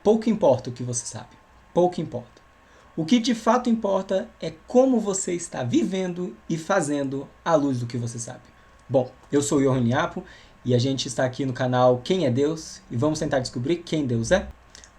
pouco importa o que você sabe. Pouco importa. O que de fato importa é como você está vivendo e fazendo à luz do que você sabe. Bom, eu sou o Johan Liapo e a gente está aqui no canal Quem é Deus e vamos tentar descobrir quem Deus é.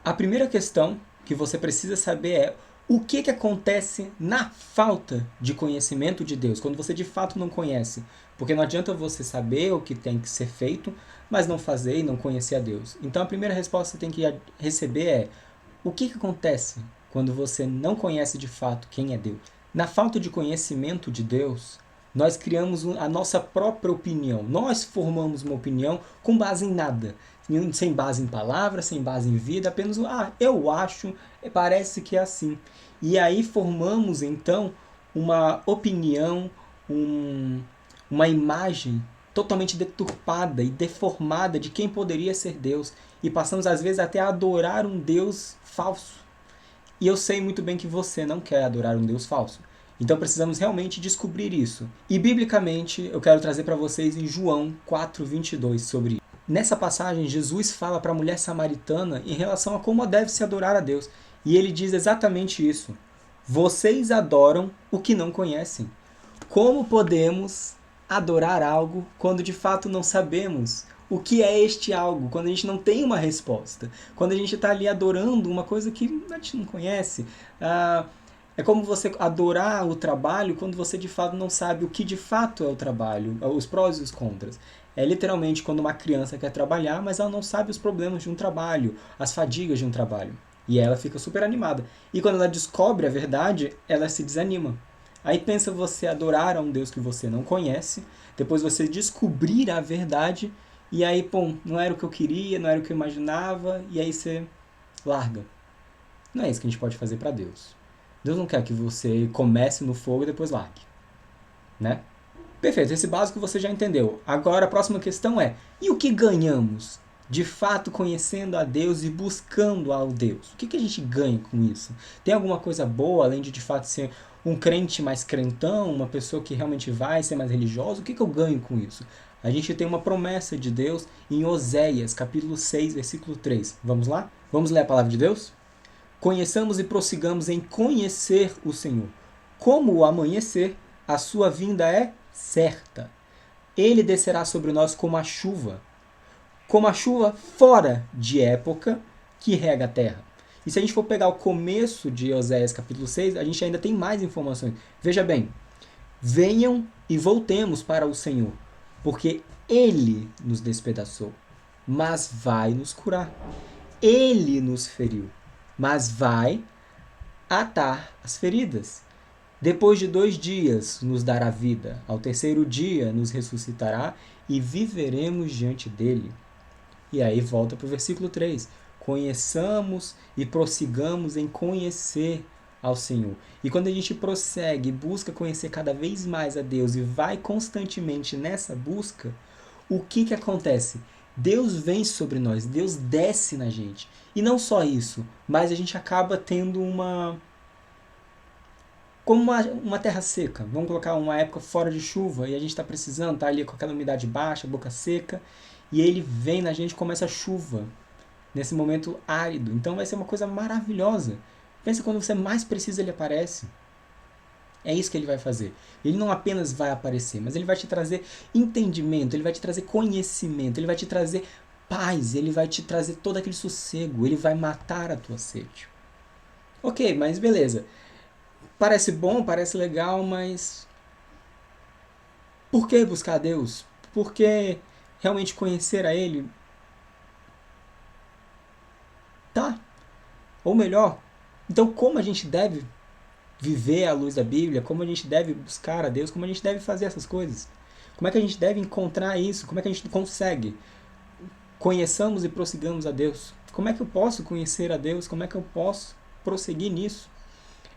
A primeira questão que você precisa saber é o que acontece na falta de conhecimento de Deus, quando você de fato não conhece. Porque não adianta você saber o que tem que ser feito, mas não fazer e não conhecer a Deus. Então a primeira resposta que você tem que receber é o que acontece quando você não conhece de fato quem é Deus? Na falta de conhecimento de Deus, nós criamos a nossa própria opinião. Nós formamos uma opinião com base em nada. Sem base em palavras, sem base em vida, apenas eu acho, parece que é assim. E aí formamos então uma opinião, uma imagem totalmente deturpada e deformada de quem poderia ser Deus. E passamos às vezes até a adorar um Deus falso. E eu sei muito bem que você não quer adorar um Deus falso. Então precisamos realmente descobrir isso. E biblicamente eu quero trazer para vocês em João 4:22 sobre isso. Nessa passagem, Jesus fala para a mulher samaritana em relação a como deve se adorar a Deus. E ele diz exatamente isso. Vocês adoram o que não conhecem. Como podemos adorar algo quando de fato não sabemos o que é este algo, quando a gente não tem uma resposta, quando a gente está ali adorando uma coisa que a gente não conhece? É como você adorar o trabalho quando você de fato não sabe o que de fato é o trabalho, os prós e os contras. É literalmente quando uma criança quer trabalhar, mas ela não sabe os problemas de um trabalho, as fadigas de um trabalho. E ela fica super animada. E quando ela descobre a verdade, ela se desanima. Aí pensa você adorar a um Deus que você não conhece, depois você descobrir a verdade, e aí, pô, não era o que eu queria, não era o que eu imaginava, e aí você larga. Não é isso que a gente pode fazer para Deus. Deus não quer que você comece no fogo e depois largue, né? Perfeito, esse básico você já entendeu. Agora a próxima questão é, e o que ganhamos? De fato conhecendo a Deus e buscando ao Deus. O que a gente ganha com isso? Tem alguma coisa boa, além de fato ser um crente mais crentão, uma pessoa que realmente vai ser mais religiosa? O que eu ganho com isso? A gente tem uma promessa de Deus em Oséias, capítulo 6, versículo 3. Vamos lá? Vamos ler a palavra de Deus? Conheçamos e prossigamos em conhecer o Senhor. Como o amanhecer, a sua vinda é certa. Ele descerá sobre nós como a chuva fora de época que rega a terra. E se a gente for pegar o começo de Oséias capítulo 6, a gente ainda tem mais informações. Veja bem, venham e voltemos para o Senhor, porque Ele nos despedaçou, mas vai nos curar. Ele nos feriu, mas vai atar as feridas. Depois de 2 dias nos dará vida, ao terceiro dia nos ressuscitará e viveremos diante dele. E aí volta para o versículo 3. Conheçamos e prossigamos em conhecer ao Senhor. E quando a gente prossegue, busca conhecer cada vez mais a Deus e vai constantemente nessa busca, o que acontece? Deus vem sobre nós, Deus desce na gente. E não só isso, mas a gente acaba tendo como uma terra seca. Vamos colocar uma época fora de chuva e a gente está precisando, tá ali com aquela umidade baixa, boca seca, e ele vem na gente e começa a chuva, nesse momento árido. Então vai ser uma coisa maravilhosa. Pensa quando você mais precisa, ele aparece. É isso que ele vai fazer. Ele não apenas vai aparecer, mas ele vai te trazer entendimento, ele vai te trazer conhecimento, ele vai te trazer paz, ele vai te trazer todo aquele sossego, ele vai matar a tua sede. Ok, mas beleza. Parece bom, parece legal, mas por que buscar a Deus? Por que realmente conhecer a Ele? Tá. Ou melhor, então como a gente deve viver à luz da Bíblia? Como a gente deve buscar a Deus? Como a gente deve fazer essas coisas? Como é que a gente deve encontrar isso? Como é que a gente consegue? Conheçamos e prossigamos a Deus. Como é que eu posso conhecer a Deus? Como é que eu posso prosseguir nisso?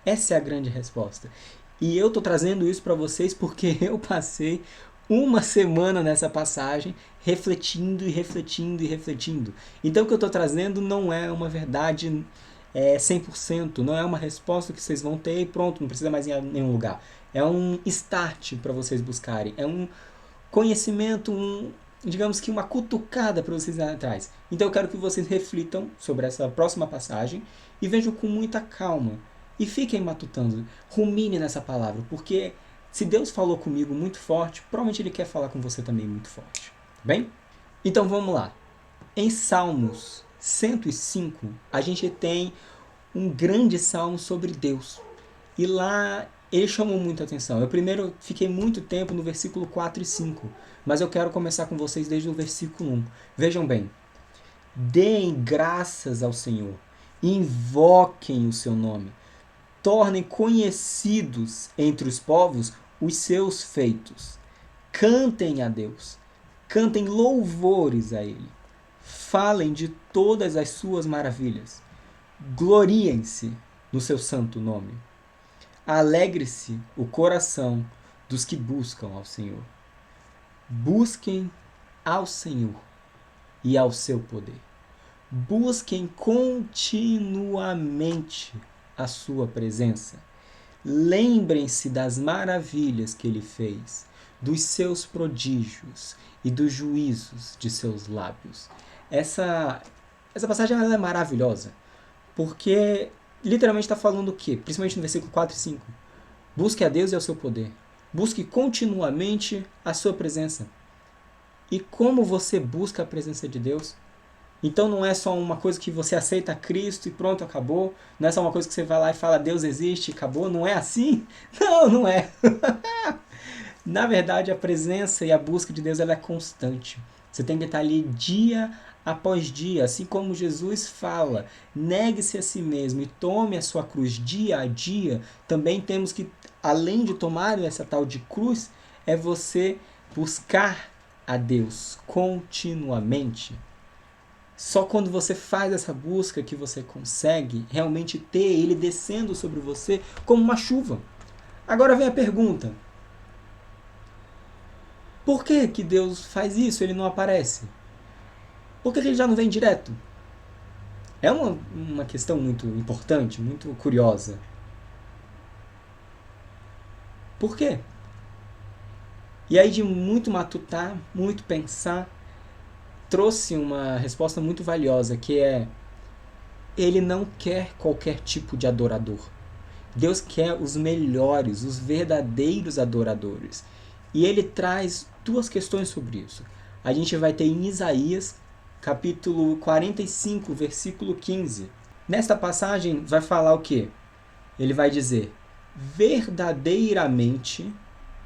Essa é a grande resposta. E eu estou trazendo isso para vocês porque eu passei uma semana nessa passagem refletindo e refletindo e refletindo. Então o que eu estou trazendo não é uma verdade 100%, não é uma resposta que vocês vão ter e pronto, não precisa mais ir a nenhum lugar. É um start para vocês buscarem, é um conhecimento, digamos que uma cutucada para vocês irem atrás. Então eu quero que vocês reflitam sobre essa próxima passagem e vejam com muita calma. E fiquem matutando, rumine nessa palavra, porque se Deus falou comigo muito forte, provavelmente Ele quer falar com você também muito forte. Bem? Então vamos lá. Em Salmos 105, a gente tem um grande salmo sobre Deus. E lá ele chamou muita atenção. Eu primeiro fiquei muito tempo no versículo 4 e 5, mas eu quero começar com vocês desde o versículo 1. Vejam bem. Deem graças ao Senhor, invoquem o seu nome, tornem conhecidos entre os povos os seus feitos. Cantem a Deus, cantem louvores a Ele, falem de todas as suas maravilhas, gloriem-se no seu santo nome. Alegre-se o coração dos que buscam ao Senhor. Busquem ao Senhor e ao seu poder. Busquem continuamente a sua presença. Lembrem-se das maravilhas que ele fez, dos seus prodígios e dos juízos de seus lábios. Essa passagem ela é maravilhosa, porque literalmente está falando o quê? Principalmente no versículo 4 e 5. Busque a Deus e ao seu poder. Busque continuamente a sua presença. E como você busca a presença de Deus? Então não é só uma coisa que você aceita Cristo e pronto, acabou. Não é só uma coisa que você vai lá e fala Deus existe e acabou. Não é assim? Não, não é. Na verdade, a presença e a busca de Deus ela é constante. Você tem que estar ali dia após dia, assim como Jesus fala, negue-se a si mesmo e tome a sua cruz dia a dia. Também temos que, além de tomar essa tal de cruz, é você buscar a Deus continuamente. Só quando você faz essa busca que você consegue realmente ter Ele descendo sobre você como uma chuva. Agora vem a pergunta. Por que que Deus faz isso? Ele não aparece? Por que ele já não vem direto? É uma questão muito importante, muito curiosa. Por quê? E aí de muito matutar, muito pensar, trouxe uma resposta muito valiosa, que é: Ele não quer qualquer tipo de adorador. Deus quer os melhores, os verdadeiros adoradores. E ele traz duas questões sobre isso. A gente vai ter em Isaías, capítulo 45, versículo 15. Nesta passagem vai falar o quê? Ele vai dizer: verdadeiramente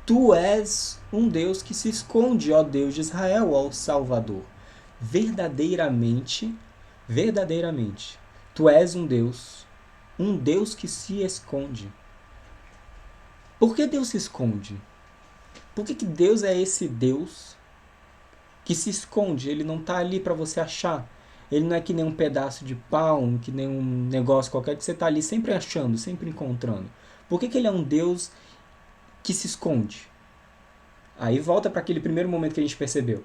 tu és um Deus que se esconde, ó Deus de Israel, ó Salvador. Verdadeiramente, tu és um Deus que se esconde. Por que Deus se esconde? Por que Deus é esse Deus que se esconde? Ele não está ali para você achar. Ele não é que nem um pedaço de pau, que nem um negócio qualquer que você está ali sempre achando, sempre encontrando. Por que ele é um Deus que se esconde? Aí volta para aquele primeiro momento que a gente percebeu.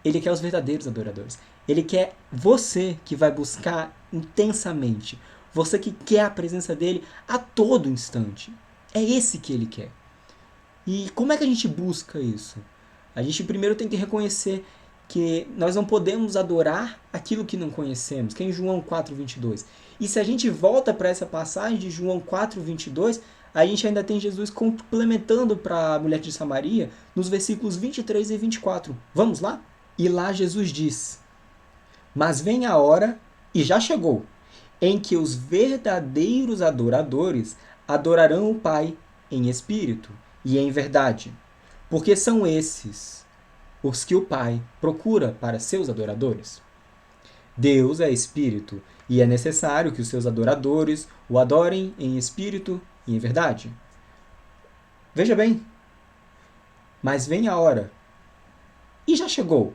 Ele quer os verdadeiros adoradores. Ele quer você que vai buscar intensamente. Você que quer a presença dele a todo instante. É esse que ele quer. E como é que a gente busca isso? A gente primeiro tem que reconhecer que nós não podemos adorar aquilo que não conhecemos, que é em João 4:22. E se a gente volta para essa passagem de João 4:22, a gente ainda tem Jesus complementando para a mulher de Samaria nos versículos 23 e 24. Vamos lá? E lá Jesus diz: mas vem a hora, e já chegou, em que os verdadeiros adoradores adorarão o Pai em espírito e em verdade, porque são esses os que o Pai procura para seus adoradores. Deus é espírito, e é necessário que os seus adoradores o adorem em espírito e em verdade. Veja bem, mas vem a hora, e já chegou,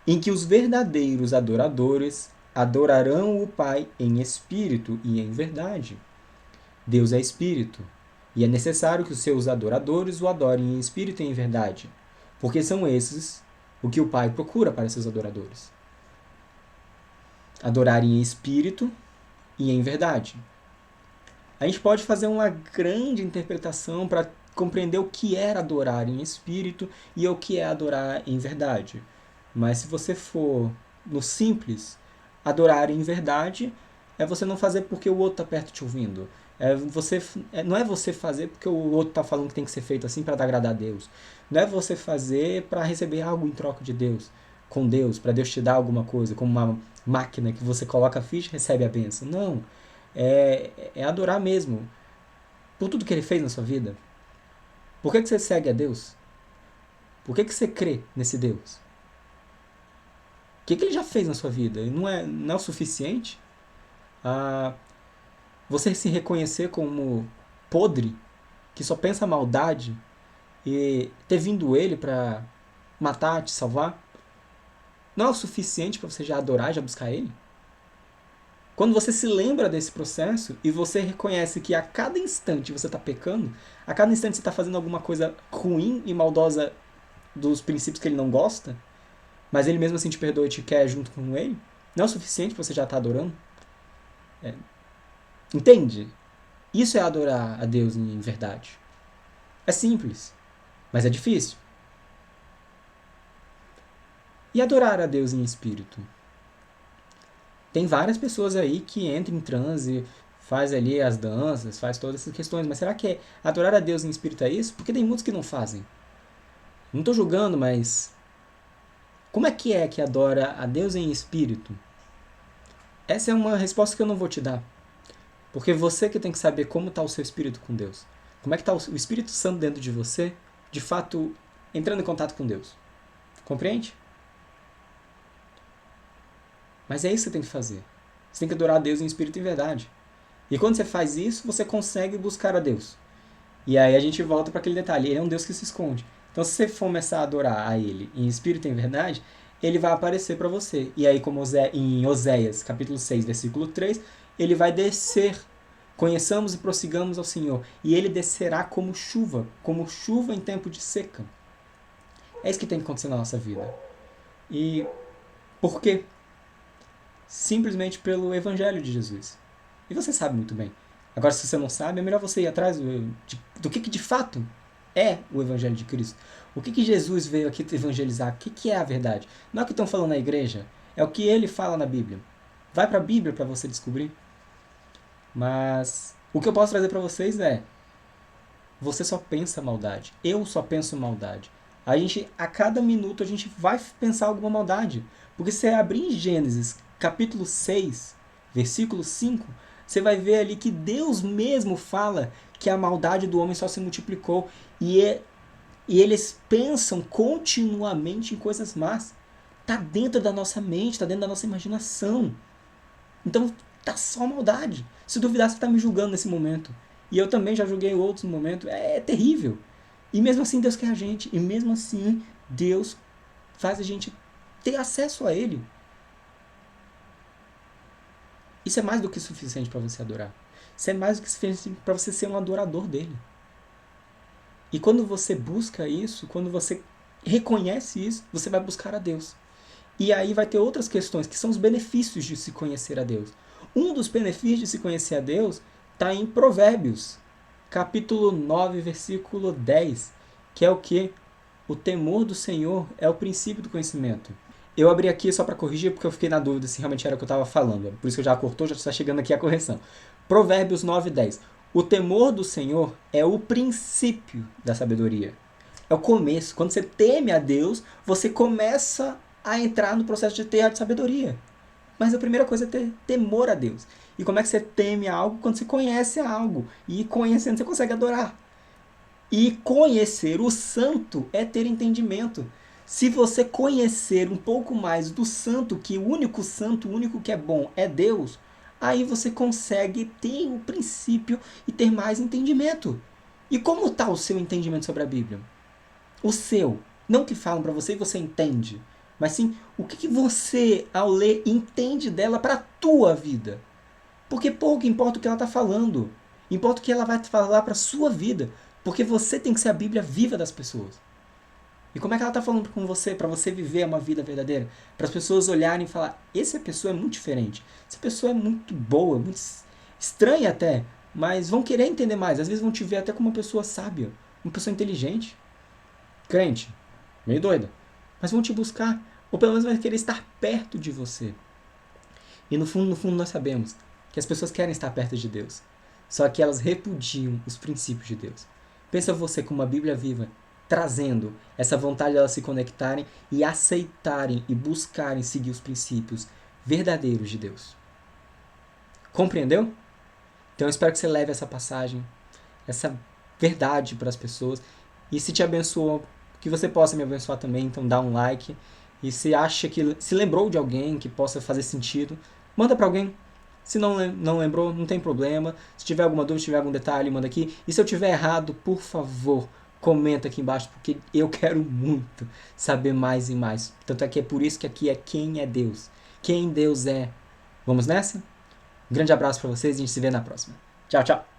em que os verdadeiros adoradores adorarão o Pai em espírito e em verdade. Deus é espírito, e é necessário que os seus adoradores o adorem em espírito e em verdade, porque são esses o que o Pai procura para seus adoradores. Adorar em espírito e em verdade. A gente pode fazer uma grande interpretação para compreender o que era adorar em espírito e o que é adorar em verdade. Mas se você for no simples, adorar em verdade é você não fazer porque o outro está perto te ouvindo. Não é você fazer porque o outro está falando que tem que ser feito assim para agradar a Deus. Não é você fazer para receber algo em troca de Deus, com Deus, para Deus te dar alguma coisa, como uma máquina que você coloca a ficha e recebe a bênção. Não. É adorar mesmo. Por tudo que ele fez na sua vida. Por que você segue a Deus? Por que você crê nesse Deus? O que ele já fez na sua vida? Não é o suficiente? Você se reconhecer como podre, que só pensa maldade, e ter vindo ele para matar, te salvar? Não é o suficiente para você já adorar, já buscar ele? Quando você se lembra desse processo e você reconhece que a cada instante você está pecando, a cada instante você está fazendo alguma coisa ruim e maldosa dos princípios que ele não gosta, mas ele mesmo assim te perdoa e te quer junto com ele, não é o suficiente para você já estar adorando? Entende? Isso é adorar a Deus em verdade. É simples, mas é difícil. E adorar a Deus em espírito? Tem várias pessoas aí que entram em transe, faz ali as danças, faz todas essas questões, mas será que adorar a Deus em espírito é isso? Porque tem muitos que não fazem. Não estou julgando, mas como é que adora a Deus em espírito? Essa é uma resposta que eu não vou te dar. Porque você que tem que saber como está o seu espírito com Deus. Como é que está o Espírito Santo dentro de você, de fato, entrando em contato com Deus. Compreende? Mas é isso que você tem que fazer. Você tem que adorar a Deus em espírito e em verdade. E quando você faz isso, você consegue buscar a Deus. E aí a gente volta para aquele detalhe. Ele é um Deus que se esconde. Então se você começar a adorar a Ele em espírito e em verdade, Ele vai aparecer para você. E aí, como em Oséias, capítulo 6, versículo 3, Ele vai descer. Conheçamos e prossigamos ao Senhor. E Ele descerá como chuva em tempo de seca. É isso que tem que acontecer na nossa vida. E por quê? Simplesmente pelo Evangelho de Jesus. E você sabe muito bem. Agora, se você não sabe, é melhor você ir atrás do que de fato é o Evangelho de Cristo. O que Jesus veio aqui evangelizar? O que é a verdade? Não é o que estão falando na igreja, é o que ele fala na Bíblia. Vai para a Bíblia para você descobrir. Mas o que eu posso trazer para vocês é: você só pensa maldade. Eu só penso maldade. A cada minuto, a gente vai pensar alguma maldade. Porque se você abrir em Gênesis, capítulo 6, versículo 5, você vai ver ali que Deus mesmo fala que a maldade do homem só se multiplicou. E eles pensam continuamente em coisas más. Está dentro da nossa mente, está dentro da nossa imaginação. Então, tá só maldade. Se duvidar, você está me julgando nesse momento. E eu também já julguei outros momentos. É terrível. E mesmo assim, Deus quer a gente. E mesmo assim, Deus faz a gente ter acesso a Ele. Isso é mais do que suficiente para você adorar. Isso é mais do que suficiente para você ser um adorador dele. E quando você busca isso, quando você reconhece isso, você vai buscar a Deus. E aí vai ter outras questões, que são os benefícios de se conhecer a Deus. Um dos benefícios de se conhecer a Deus está em Provérbios, capítulo 9, versículo 10, que é o quê? O temor do Senhor é o princípio do conhecimento. Eu abri aqui só para corrigir, porque eu fiquei na dúvida se realmente era o que eu estava falando. Por isso que eu já cortou, já está chegando aqui a correção. Provérbios 9, 10. O temor do Senhor é o princípio da sabedoria. É o começo. Quando você teme a Deus, você começa a entrar no processo de ter a sabedoria. Mas a primeira coisa é ter temor a Deus. E como é que você teme algo? Quando você conhece algo. E conhecendo você consegue adorar. E conhecer o santo é ter entendimento. Se você conhecer um pouco mais do santo, que o único que é bom é Deus, aí você consegue ter o princípio e ter mais entendimento. E como está o seu entendimento sobre a Bíblia? O seu. Não que falam para você e você entende. Mas sim, o que você, ao ler, entende dela para a tua vida. Porque pouco importa o que ela está falando. Importa o que ela vai falar para a sua vida. Porque você tem que ser a Bíblia viva das pessoas. E como é que ela está falando com você, para você viver uma vida verdadeira? Para as pessoas olharem e falar, essa pessoa é muito diferente. Essa pessoa é muito boa, muito estranha até. Mas vão querer entender mais. Às vezes vão te ver até como uma pessoa sábia. uma pessoa inteligente, crente, meio doida, mas vão te buscar, ou pelo menos vai querer estar perto de você. E no fundo nós sabemos que as pessoas querem estar perto de Deus, só que elas repudiam os princípios de Deus. Pensa você com uma Bíblia viva, trazendo essa vontade de elas se conectarem e aceitarem e buscarem seguir os princípios verdadeiros de Deus. Compreendeu? Então eu espero que você leve essa passagem, essa verdade para as pessoas. E se te abençoou, que você possa me abençoar também, então dá um like. E se acha que se lembrou de alguém que possa fazer sentido, manda para alguém. Se não lembrou, não tem problema. Se tiver alguma dúvida, se tiver algum detalhe, manda aqui. E se eu tiver errado, por favor, comenta aqui embaixo, porque eu quero muito saber mais e mais. Tanto é que é por isso que aqui é Quem é Deus. Quem Deus é. Vamos nessa? Um grande abraço para vocês e a gente se vê na próxima. Tchau, tchau!